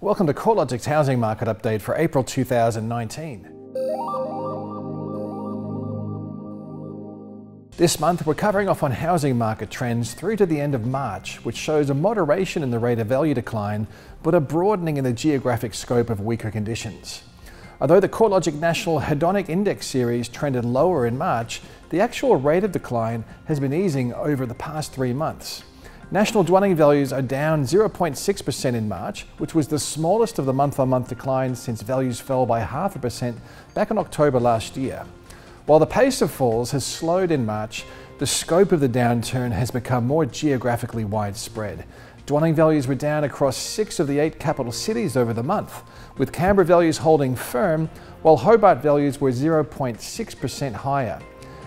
Welcome to CoreLogic's housing market update for April 2019. This month we're covering off on housing market trends through to the end of March, which shows a moderation in the rate of value decline, but a broadening in the geographic scope of weaker conditions. Although the CoreLogic National Hedonic Index series trended lower in March, the actual rate of decline has been easing over the past 3 months. National dwelling values are down 0.6% in March, which was the smallest of the month-on-month declines since values fell by 0.5% back in October last year. While the pace of falls has slowed in March, the scope of the downturn has become more geographically widespread. Dwelling values were down across 6 of the 8 capital cities over the month, with Canberra values holding firm, while Hobart values were 0.6% higher.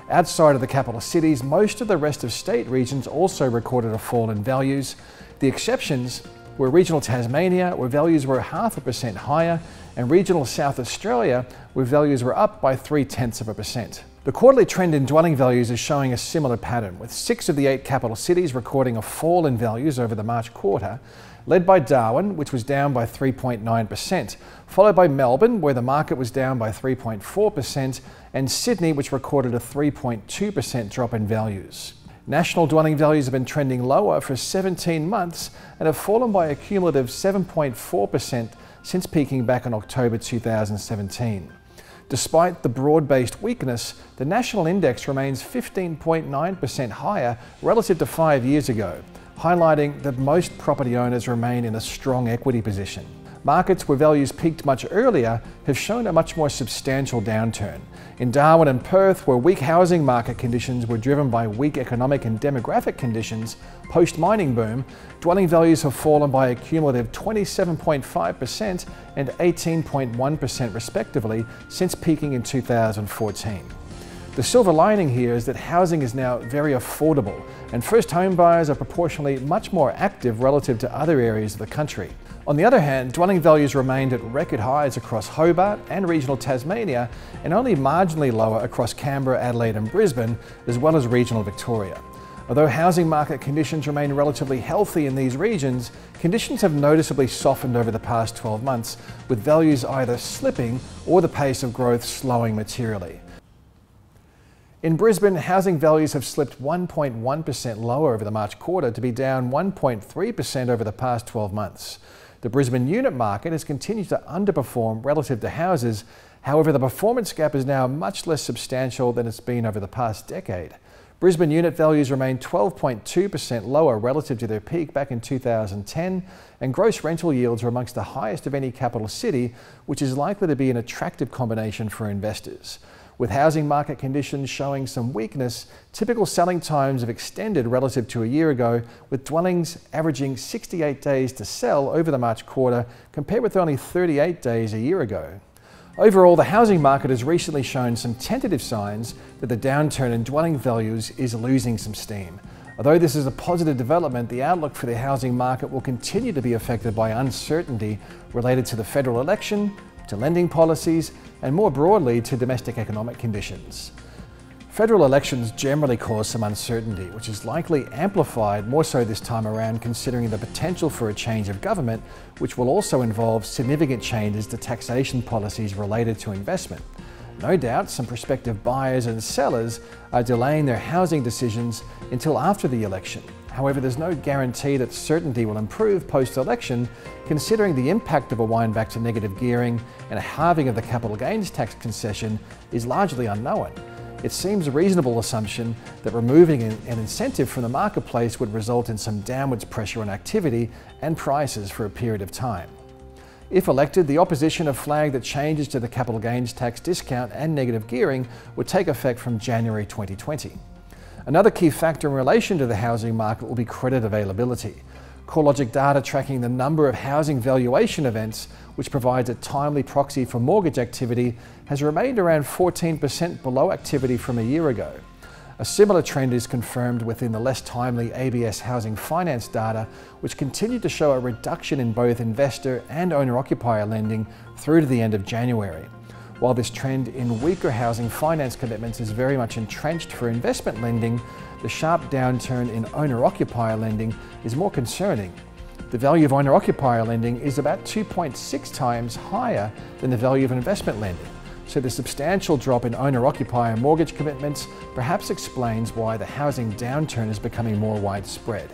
Outside of the capital cities, most of the rest of state regions also recorded a fall in values. The exceptions were regional Tasmania, where values were 0.5% higher, and regional South Australia, where values were up by 0.3%. The quarterly trend in dwelling values is showing a similar pattern, with 6 of the 8 capital cities recording a fall in values over the March quarter, led by Darwin, which was down by 3.9%, followed by Melbourne, where the market was down by 3.4%, and Sydney, which recorded a 3.2% drop in values. National dwelling values have been trending lower for 17 months and have fallen by a cumulative 7.4% since peaking back in October 2017. Despite the broad-based weakness, the national index remains 15.9% higher relative to 5 years ago, highlighting that most property owners remain in a strong equity position. Markets where values peaked much earlier have shown a much more substantial downturn. In Darwin and Perth, where weak housing market conditions were driven by weak economic and demographic conditions post-mining boom, dwelling values have fallen by a cumulative 27.5% and 18.1% respectively since peaking in 2014. The silver lining here is that housing is now very affordable, and first home buyers are proportionally much more active relative to other areas of the country. On the other hand, dwelling values remained at record highs across Hobart and regional Tasmania, and only marginally lower across Canberra, Adelaide and Brisbane, as well as regional Victoria. Although housing market conditions remain relatively healthy in these regions, conditions have noticeably softened over the past 12 months, with values either slipping or the pace of growth slowing materially. In Brisbane, housing values have slipped 1.1% lower over the March quarter to be down 1.3% over the past 12 months. The Brisbane unit market has continued to underperform relative to houses. However, the performance gap is now much less substantial than it's been over the past decade. Brisbane unit values remain 12.2% lower relative to their peak back in 2010, and gross rental yields are amongst the highest of any capital city, which is likely to be an attractive combination for investors. With housing market conditions showing some weakness, typical selling times have extended relative to a year ago, with dwellings averaging 68 days to sell over the March quarter compared with only 38 days a year ago. Overall, the housing market has recently shown some tentative signs that the downturn in dwelling values is losing some steam. Although this is a positive development, the outlook for the housing market will continue to be affected by uncertainty related to the federal election, to lending policies, and more broadly to domestic economic conditions. Federal elections generally cause some uncertainty, which is likely amplified more so this time around considering the potential for a change of government, which will also involve significant changes to taxation policies related to investment. No doubt some prospective buyers and sellers are delaying their housing decisions until after the election. However, there's no guarantee that certainty will improve post-election, considering the impact of a wind back to negative gearing and a halving of the capital gains tax concession is largely unknown. It seems a reasonable assumption that removing an incentive from the marketplace would result in some downwards pressure on activity and prices for a period of time. If elected, the opposition have flagged that changes to the capital gains tax discount and negative gearing would take effect from January 2020. Another key factor in relation to the housing market will be credit availability. CoreLogic data tracking the number of housing valuation events, which provides a timely proxy for mortgage activity, has remained around 14% below activity from a year ago. A similar trend is confirmed within the less timely ABS housing finance data, which continued to show a reduction in both investor and owner-occupier lending through to the end of January. While this trend in weaker housing finance commitments is very much entrenched for investment lending, the sharp downturn in owner-occupier lending is more concerning. The value of owner-occupier lending is about 2.6 times higher than the value of investment lending. So the substantial drop in owner-occupier mortgage commitments perhaps explains why the housing downturn is becoming more widespread.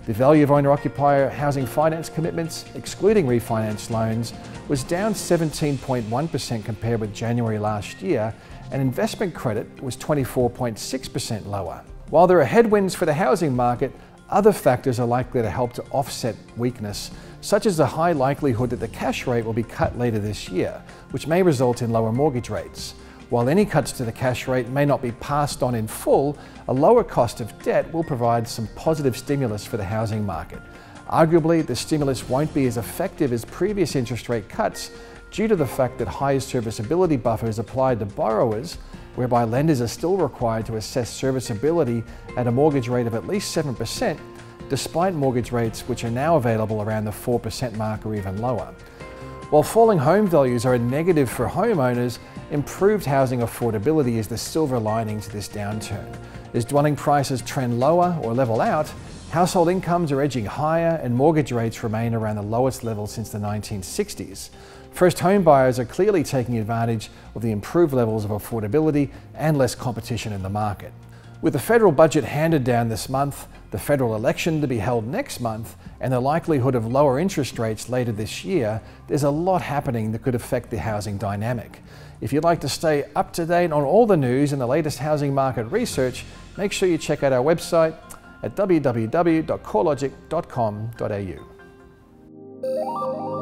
The value of owner-occupier housing finance commitments, excluding refinance loans, was down 17.1% compared with January last year, and investment credit was 24.6% lower. While there are headwinds for the housing market, other factors are likely to help to offset weakness, such as the high likelihood that the cash rate will be cut later this year, which may result in lower mortgage rates. While any cuts to the cash rate may not be passed on in full, a lower cost of debt will provide some positive stimulus for the housing market. Arguably, the stimulus won't be as effective as previous interest rate cuts due to the fact that higher serviceability buffers applied to borrowers, whereby lenders are still required to assess serviceability at a mortgage rate of at least 7%, despite mortgage rates which are now available around the 4% mark or even lower. While falling home values are a negative for homeowners, improved housing affordability is the silver lining to this downturn. As dwelling prices trend lower or level out, household incomes are edging higher and mortgage rates remain around the lowest level since the 1960s. First home buyers are clearly taking advantage of the improved levels of affordability and less competition in the market. With the federal budget handed down this month, the federal election to be held next month, and the likelihood of lower interest rates later this year, there's a lot happening that could affect the housing dynamic. If you'd like to stay up to date on all the news and the latest housing market research, make sure you check out our website at www.corelogic.com.au.